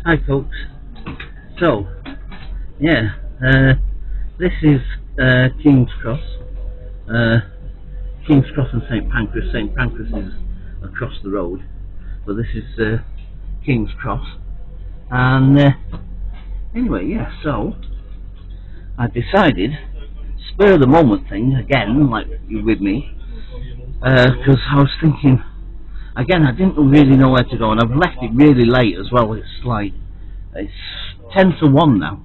Hi folks. So, yeah, this is King's Cross. King's Cross and St Pancras. St Pancras is across the road, but this is King's Cross. And anyway, yeah, so I decided, spur of the moment thing, again, like you with me, because I was thinking, again, I didn't really know where to go, and I've left it really late as well. It's 10 to 1 now,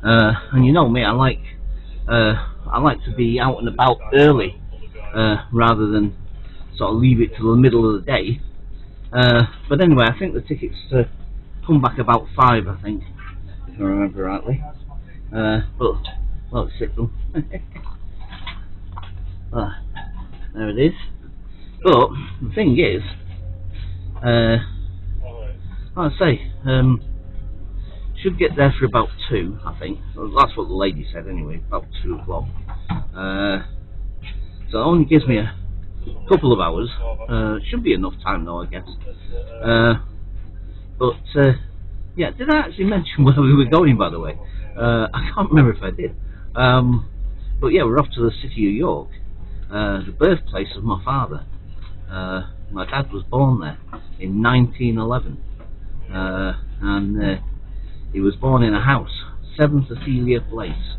and you know me, I like to be out and about early, rather than sort of leave it till the middle of the day. But anyway, I think the tickets come back about 5, I think, if I remember rightly. But let's sit them. There it is. But the thing is, like I say, should get there for about 2, I think. Well, that's what the lady said anyway, about 2 o'clock. So it only gives me a couple of hours. Should be enough time though, I guess. But yeah, did I actually mention where we were going, by the way? I can't remember if I did. But yeah, we're off to the city of York, the birthplace of my father. My dad was born there in 1911, and he was born in a house, 7 Cecilia Place,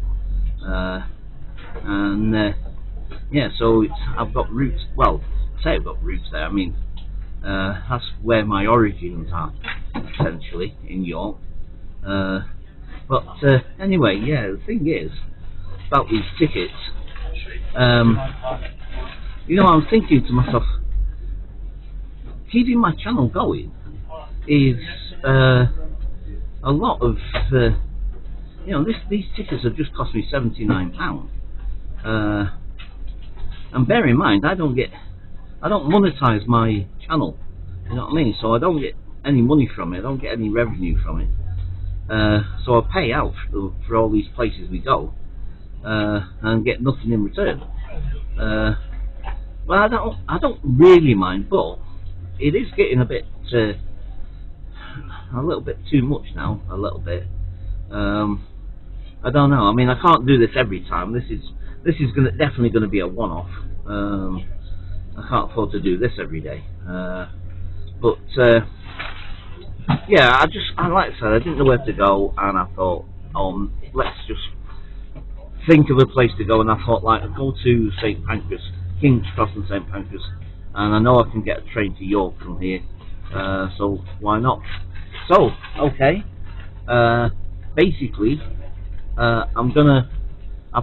and yeah, so I've got roots. Well, I say I've got roots there. I mean, that's where my origins are, essentially, in York. But anyway, yeah, the thing is about these tickets. You know, I was thinking to myself, keeping my channel going is a lot of, you know, these tickets have just cost me £79. And bear in mind, I don't monetize my channel, you know what I mean? So I don't get any money from it, I don't get any revenue from it. So I pay out for all these places we go, and get nothing in return. Well, I don't really mind, but it is getting a little bit too much now. A little bit. I don't know. I mean, I can't do this every time. This is definitely going to be a one-off. I can't afford to do this every day. But yeah, like I said, I didn't know where to go, and I thought, let's just think of a place to go. And I thought, like, I'll go to St Pancras, King's Cross and St Pancras, and I know I can get a train to York from here. So why not? So okay. Basically, I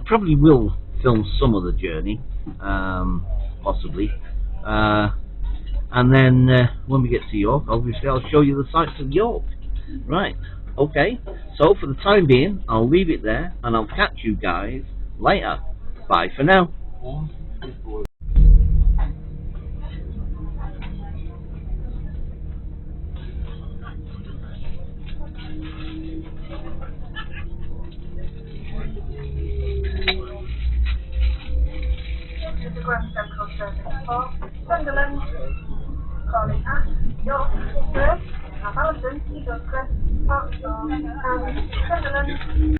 probably will film some of the journey, possibly, and then when we get to York, obviously I'll show you the sights of York. Right, okay, so for the time being, I'll leave it there, and I'll catch you guys later. Bye for now. Grand Central Service for Sunderland, calling at York, Perth, Southampton, Eaglescliffe, Portsmouth, and Sunderland.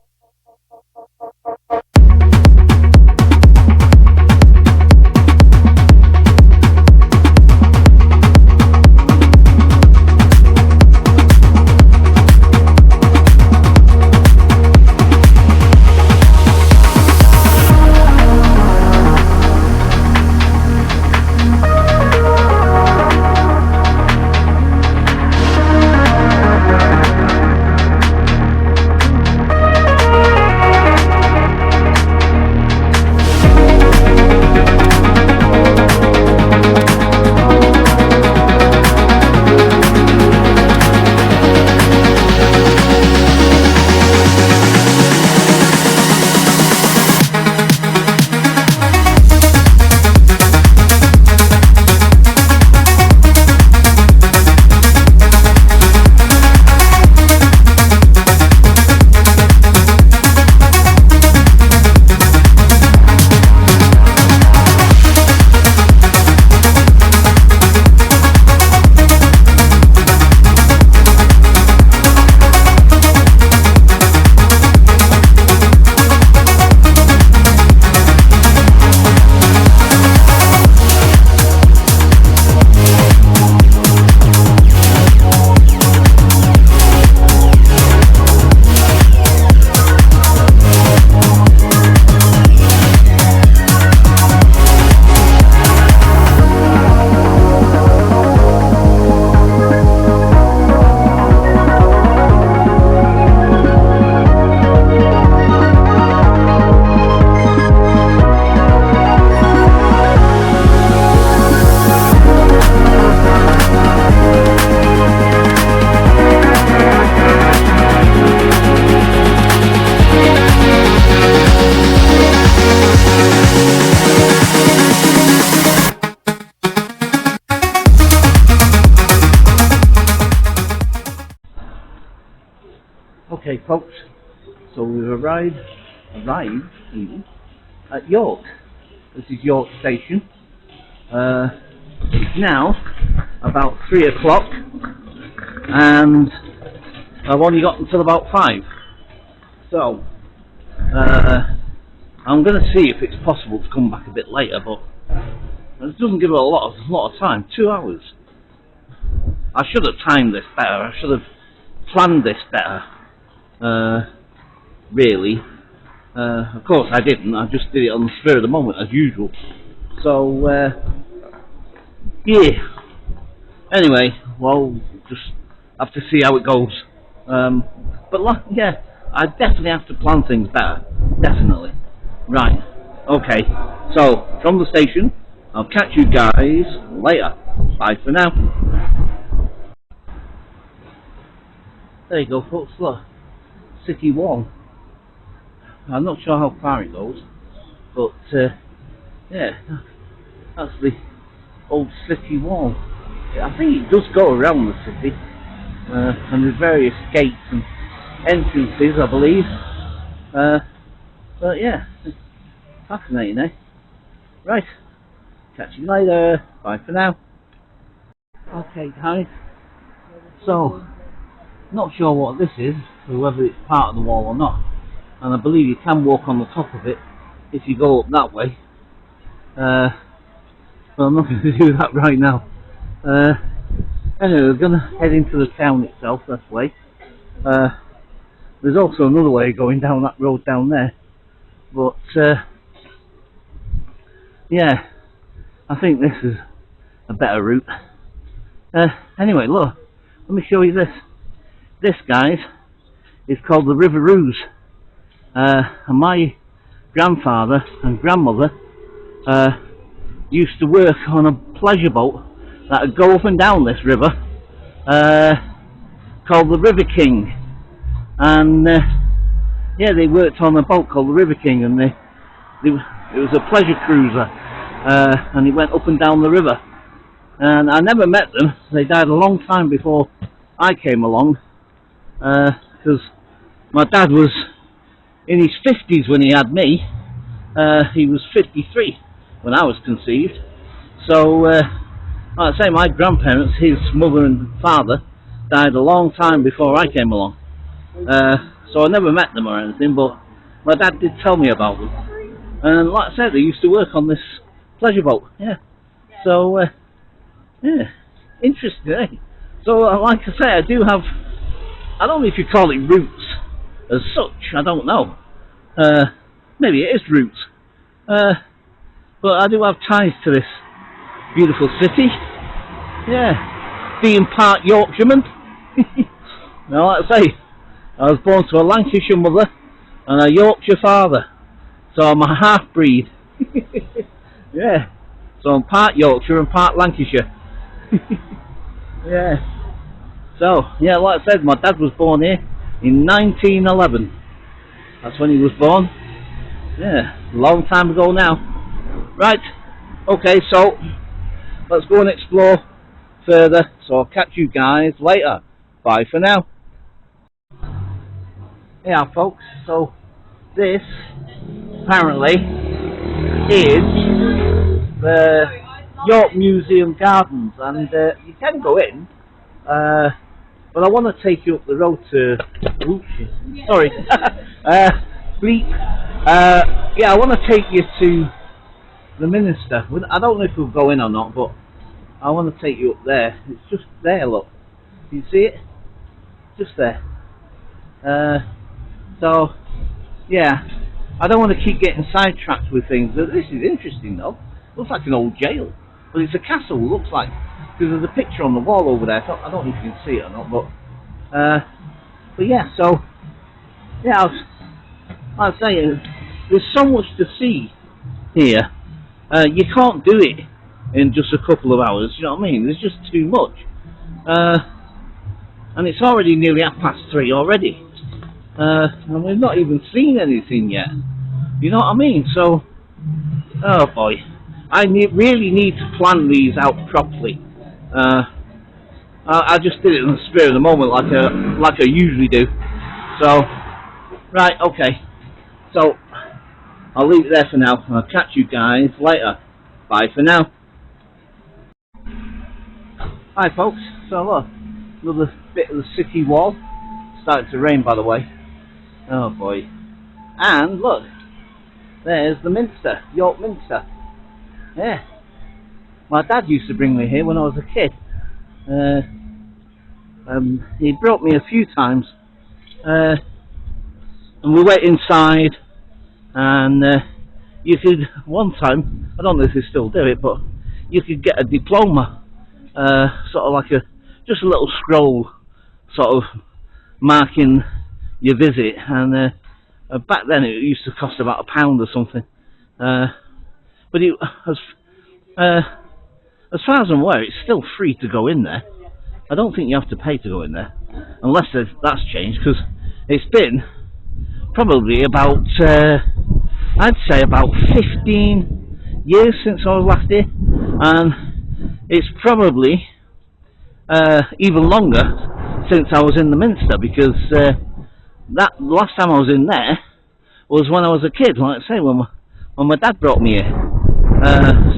Okay, folks, so we've arrived even, at York. This is York Station. It's now about 3 o'clock, and I've only got until about 5. So, I'm going to see if it's possible to come back a bit later, but it doesn't give it a lot of time. 2 hours. I should have timed this better. I should have planned this better. Really. Of course I didn't. I just did it on the spur of the moment as usual. So yeah. Anyway, well, just have to see how it goes. But yeah, I definitely have to plan things better. Definitely. Right. Okay. So from the station, I'll catch you guys later. Bye for now. There you go, folks. Look. City Wall. I'm not sure how far it goes, but yeah, that's the old city wall. I think it does go around the city, and there's various gates and entrances, I believe. But yeah, fascinating, eh? Right, catch you later. Bye for now. Okay, guys. So, not sure what this is, or whether it's part of the wall or not, and I believe you can walk on the top of it if you go up that way, but I'm not going to do that right now. Anyway, we're going to head into the town itself, this way. There's also another way going down that road down there, but yeah, I think this is a better route. Anyway, look, let me show you this. This, guys, is called the River Ouse, and my grandfather and grandmother used to work on a pleasure boat that would go up and down this river, called the River King, and yeah, they worked on a boat called the River King, and it was a pleasure cruiser, and it went up and down the river, and I never met them. They died a long time before I came along, because my dad was in his 50s when he had me. He was 53 when I was conceived. So, like I say, my grandparents, his mother and father, died a long time before I came along. So I never met them or anything, but my dad did tell me about them. And like I said, they used to work on this pleasure boat. Yeah. So, yeah, interesting, eh? So, like I say, I do have, I don't know if you call it roots as such, I don't know. Maybe it is roots. But I do have ties to this beautiful city. Yeah. Being part Yorkshireman. Now, like I say, I was born to a Lancashire mother and a Yorkshire father. So I'm a half-breed. Yeah. So I'm part Yorkshire and part Lancashire. Yeah. So, yeah, like I said, my dad was born here in 1911. That's when he was born. Yeah, a long time ago now. Right, okay, so let's go and explore further. So I'll catch you guys later. Bye for now. Yeah, folks, so this apparently is the York Museum Gardens, and you can go in, but I want to take you up the road to sorry Bleak. Yeah, I want to take you to the Minster. I don't know if we'll go in or not, but I want to take you up there. It's just there, look. You see it? Just there. So yeah, I don't want to keep getting sidetracked with things. This is interesting though. Looks like an old jail, but it's a castle. Looks like, because there's a picture on the wall over there. I don't know if you can see it or not, but yeah. So yeah, I'll say there's so much to see here. You can't do it in just a couple of hours. You know what I mean? There's just too much, and it's already nearly 3:30 already, and we've not even seen anything yet. You know what I mean? So, oh boy. I really need to plan these out properly. I just did it in the spirit of the moment, like I usually do. So, right, okay. So, I'll leave it there for now. I'll catch you guys later. Bye for now. Hi folks. So look, another bit of the city wall. Started to rain, by the way. Oh boy. And look, there's the Minster, York Minster. Yeah. My dad used to bring me here when I was a kid. He brought me a few times. And we went inside, and you could, one time, I don't know if they still do it, but you could get a diploma, sort of like just a little scroll, sort of marking your visit, and back then it used to cost about £1 or something, but it, as far as I'm aware, it's still free to go in there. I don't think you have to pay to go in there, unless that's changed, because it's been probably about, I'd say about 15 years since I was last here, and it's probably even longer since I was in the Minster, because that last time I was in there was when I was a kid, like I say, when my dad brought me here.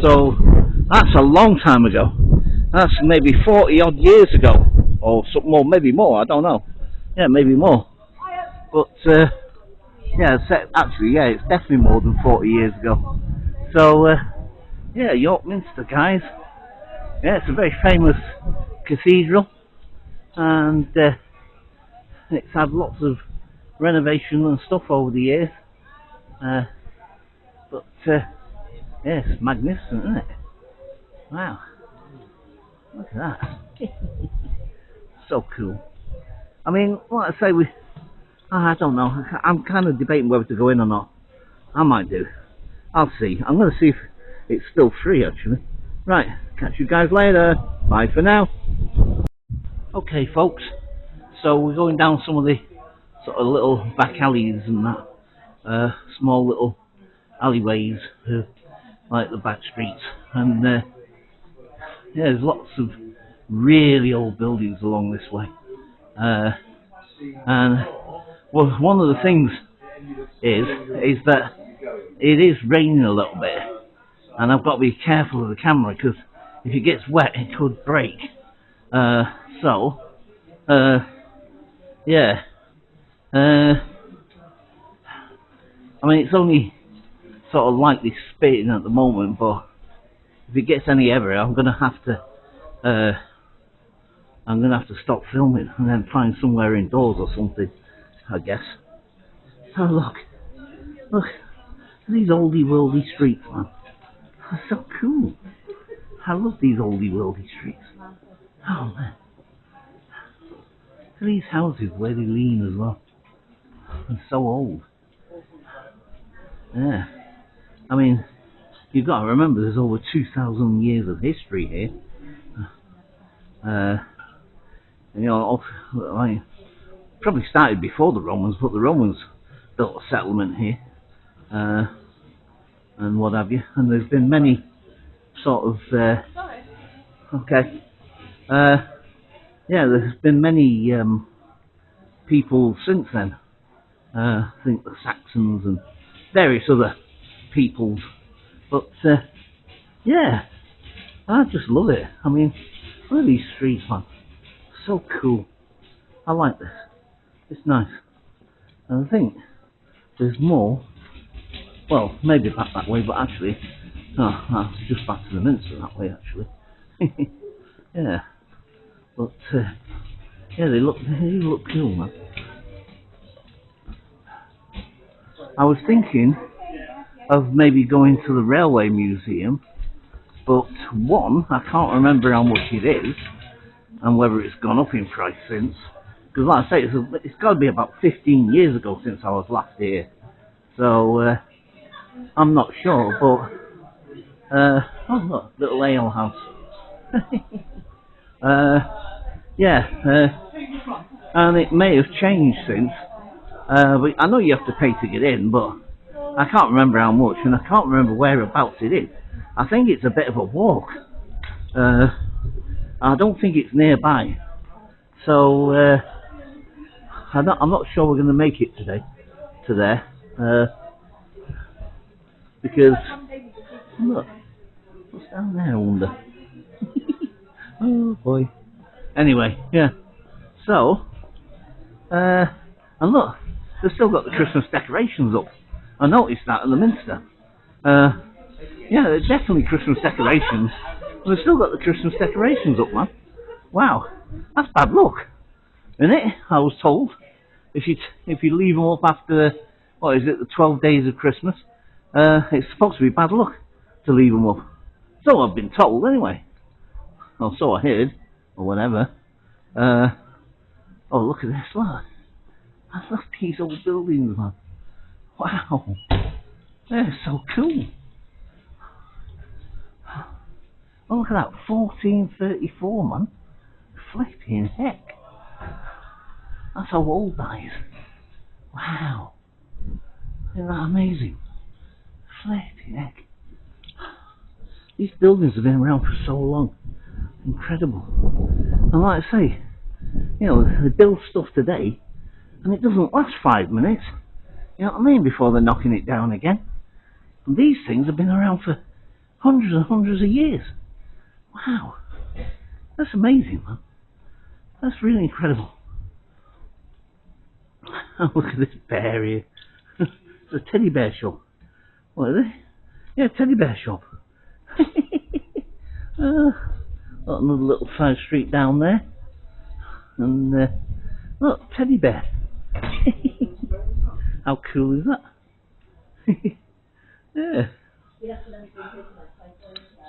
So that's a long time ago. That's maybe 40 odd years ago, or something more, maybe more, I don't know. Yeah, maybe more. But yeah, actually, yeah, it's definitely more than 40 years ago. So yeah, York Minster, guys. Yeah, it's a very famous cathedral, and it's had lots of renovation and stuff over the years. But yeah, it's magnificent, isn't it? Wow, look at that. So cool. I mean, like I say, I don't know. I'm kind of debating whether to go in or not. I might do. I'll see. I'm going to see if it's still free, actually. Right, catch you guys later. Bye for now. Okay, folks. So we're going down some of the sort of little back alleys and that. Small little alleyways, like the back streets. And yeah, there's lots of really old buildings along this way. And well, one of the things is that it is raining a little bit, and I've got to be careful of the camera, because if it gets wet it could break. So yeah, I mean, it's only sort of lightly spitting at the moment, but if it gets any heavier, I'm gonna have to stop filming and then find somewhere indoors or something, I guess. Oh look at these oldie worldy streets, man. They're so cool. I love these oldie worldy streets. Oh man, look at these houses where they lean as well. They're so old. Yeah, I mean, you've got to remember there's over 2,000 years of history here. And, you know, I probably started before the Romans, but the Romans built a settlement here, and what have you. And there's been many sort of yeah, there's been many people since then. I think the Saxons and various other peoples. But yeah, I just love it. I mean, look at these streets, man. So cool. I like this. It's nice. And I think there's more. Well, maybe back that way, but actually, no, it's just back to the Minster that way, actually. Yeah. But yeah, they look cool, man. I was thinking of maybe going to the Railway Museum, but one, I can't remember how much it is and whether it's gone up in price since, because like I say, it's got to be about 15 years ago since I was last here, so I'm not sure. But oh look, little ale house. Yeah, and it may have changed since, but I know you have to pay to get in, but I can't remember how much, and I can't remember whereabouts it is. I think it's a bit of a walk. I don't think it's nearby. So I'm not sure we're going to make it today to there, because look, what's down there, I wonder. Oh boy. Anyway, yeah. So, and look, they've still got the Christmas decorations up. I noticed that at the Minster. Yeah, there's definitely Christmas decorations. And they've still got the Christmas decorations up, man. Wow, that's bad luck, isn't it? I was told if you leave them up after, what is it, the 12 days of Christmas, it's supposed to be bad luck to leave them up. So I've been told anyway. Or so I heard, or whatever. Oh, look at this, look. Look at these old buildings, man. Wow. They're so cool. Oh, look at that, 1434, man. Flipping heck. That's how old that is. Wow. Isn't that amazing? Flipping heck. These buildings have been around for so long. Incredible. And like I say, you know, they build stuff today and it doesn't last 5 minutes. You know what I mean? Before they're knocking it down again. And these things have been around for hundreds and hundreds of years. Wow. That's amazing, man. That's really incredible. Oh, look at this bear here. It's a teddy bear shop. What is it? Yeah, teddy bear shop. Got another little side street down there. And look, teddy bear. How cool is that? Yeah.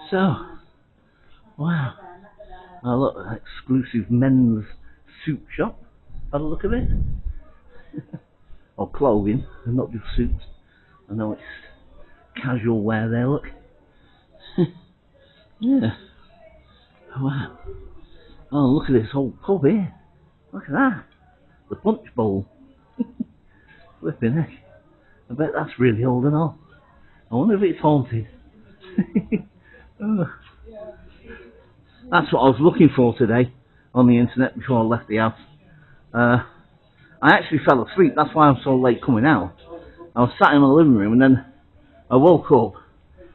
So, wow. Oh look, an exclusive men's suit shop. Have a look at it. Or clothing, and not just suits. I know it's casual wear there, look. Yeah. Wow. Oh, look at this old pub here. Look at that. The Punch Bowl. Flipping heck. I bet that's really old and all. I wonder if it's haunted. Oh. That's what I was looking for today on the internet before I left the house. I actually fell asleep, that's why I'm so late coming out. I was sat in my living room and then I woke up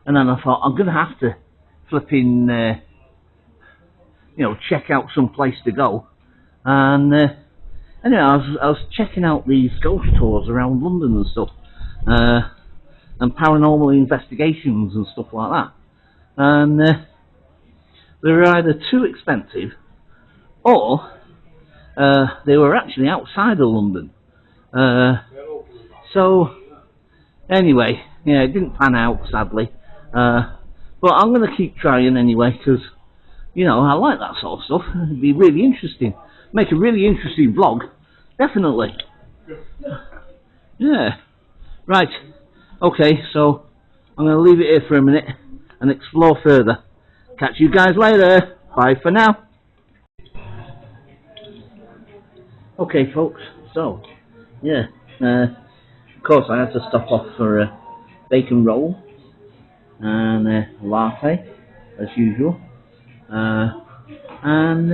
and then I thought I'm going to have to flipping, you know, check out some place to go. And anyway, I was checking out these ghost tours around London and stuff. And paranormal investigations and stuff like that. And they were either too expensive or they were actually outside of London. So anyway, yeah, it didn't pan out sadly. But I'm going to keep trying anyway because, you know, I like that sort of stuff. It'd be really interesting. Make a really interesting vlog. Definitely. Yeah. Right. Okay, so I'm going to leave it here for a minute and explore further. Catch you guys later. Bye for now. Okay, folks. So, yeah. Of course, I had to stop off for a bacon roll and a latte, as usual. And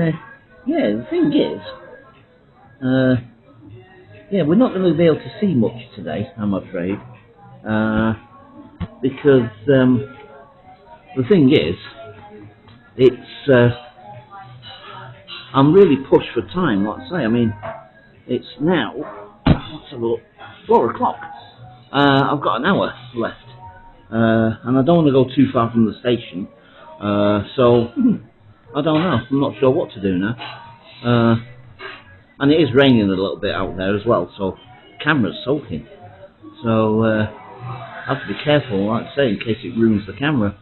yeah, the thing is, yeah, we're not going to be able to see much today, I'm afraid. Because the thing is, it's I'm really pushed for time. Like I say, I mean, it's now, let's have a look, 4 o'clock. I've got an hour left, and I don't want to go too far from the station. So I don't know. I'm not sure what to do now. And it is raining a little bit out there as well, so the camera's soaking. So I have to be careful, like I say, in case it ruins the camera.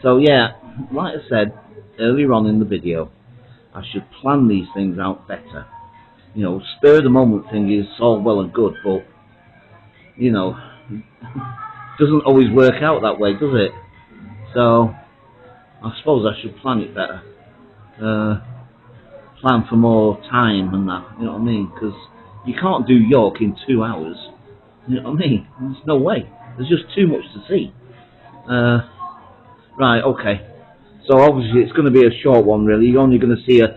So yeah, like I said earlier on in the video, I should plan these things out better. You know, spur of the moment thing is all well and good, but you know, doesn't always work out that way, does it? So I suppose I should plan it better. Plan for more time and that, you know what I mean? Because you can't do York in 2 hours. You know what I mean? There's no way. There's just too much to see. Right, okay. So obviously it's going to be a short one really. You're only going to see a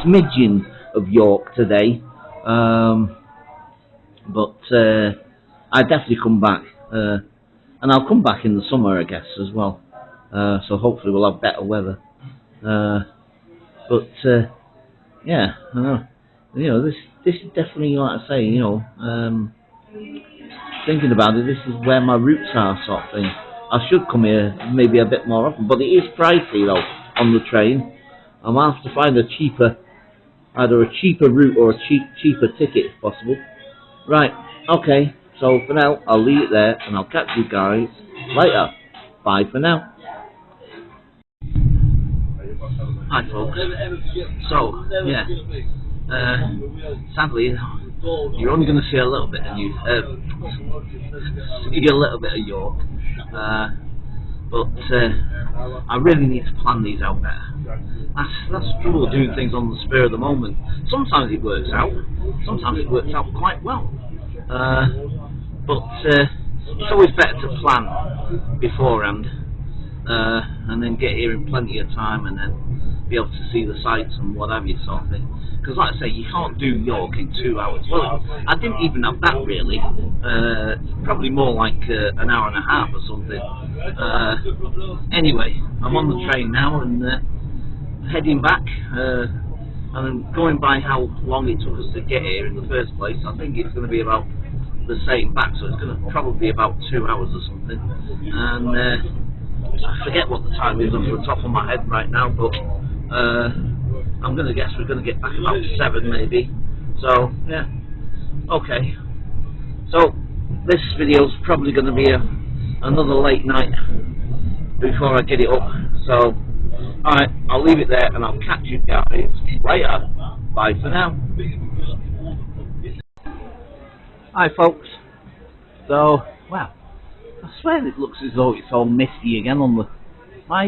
smidgen of York today, but I definitely come back, and I'll come back in the summer, I guess, as well. So hopefully we'll have better weather. But yeah, I know. You know, this is definitely, like I say, you know, thinking about it, this is where my roots are, sort of thing. I should come here maybe a bit more often, but it is pricey though on the train. I might have to find a cheaper, either a cheaper route or a cheaper ticket if possible. Right, okay, so for now I'll leave it there and I'll catch you guys later. Bye for now. Hi folks. So, yeah, sadly you're only going to see a little bit of York, but I really need to plan these out better. That's the trouble doing things on the spur of the moment. Sometimes it works out, sometimes it works out quite well, but it's always better to plan beforehand, and then get here in plenty of time and then be able to see the sights and what have you, sort of thing. Because like I say, you can't do York in 2 hours. Well, I didn't even have that really. Probably more like an hour and a half or something. Anyway, I'm on the train now and heading back. And I'm going by how long it took us to get here in the first place. I think it's going to be about the same back, so it's going to probably be about 2 hours or something. And I forget what the time is off the top of my head right now, but I'm going to guess we're going to get back about 7 maybe. So yeah, okay. So this video's probably going to be another late night before I get it up. So alright, I'll leave it there and I'll catch you guys later. Bye for now. Hi folks. So, wow, I swear it looks as though it's all misty again on the... My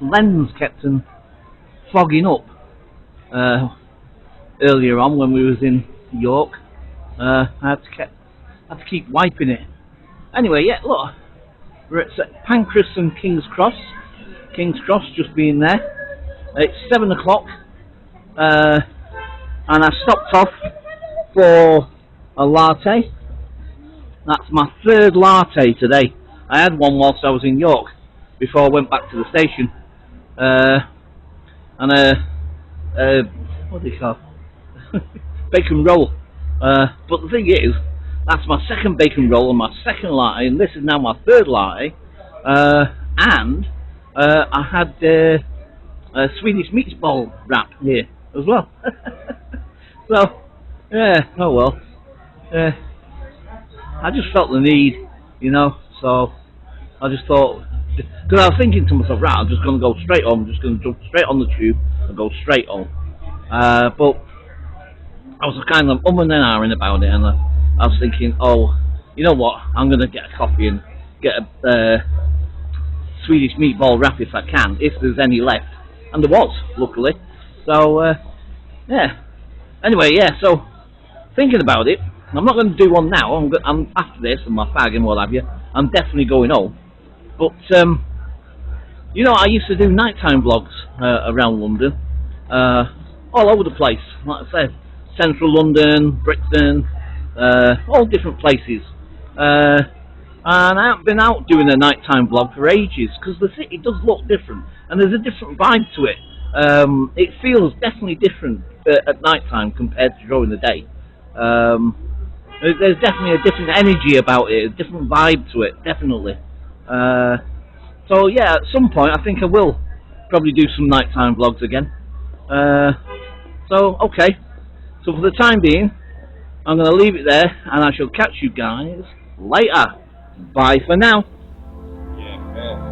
lens kept on fogging up earlier on when we was in York. I had to keep wiping it. Anyway, yeah, look, we're at St Pancras and King's Cross. King's Cross just being there. It's 7 o'clock, and I stopped off for a latte. That's my 3rd latte today. I had one whilst I was in York before I went back to the station, and what do you call bacon roll. But the thing is, that's my 2nd bacon roll and my 2nd latte, and this is now my 3rd latte. And I had a Swedish meatball wrap here as well. So yeah, oh well. I just felt the need, you know, so I just thought, because I was thinking to myself, right, I'm just going to go straight home, I'm just going to jump straight on the tube and go straight home. But I was kind of and ahhing about it, and I was thinking, oh, you know what, I'm going to get a coffee and get a Swedish meatball wrap if I can, if there's any left. And there was, luckily. So, yeah. Anyway, yeah, so, thinking about it, I'm not going to do one now. I'm after this and my fag and what have you, I'm definitely going home. But you know, I used to do nighttime vlogs around London, all over the place. Like I said, central London, Brixton, all different places. And I haven't been out doing a nighttime vlog for ages because the city does look different and there's a different vibe to it. It feels definitely different at nighttime compared to during the day. There's definitely a different energy about it, a different vibe to it, definitely. So yeah, at some point I think I will probably do some nighttime vlogs again. So okay, so for the time being, I'm going to leave it there and I shall catch you guys later. Bye for now. Yeah.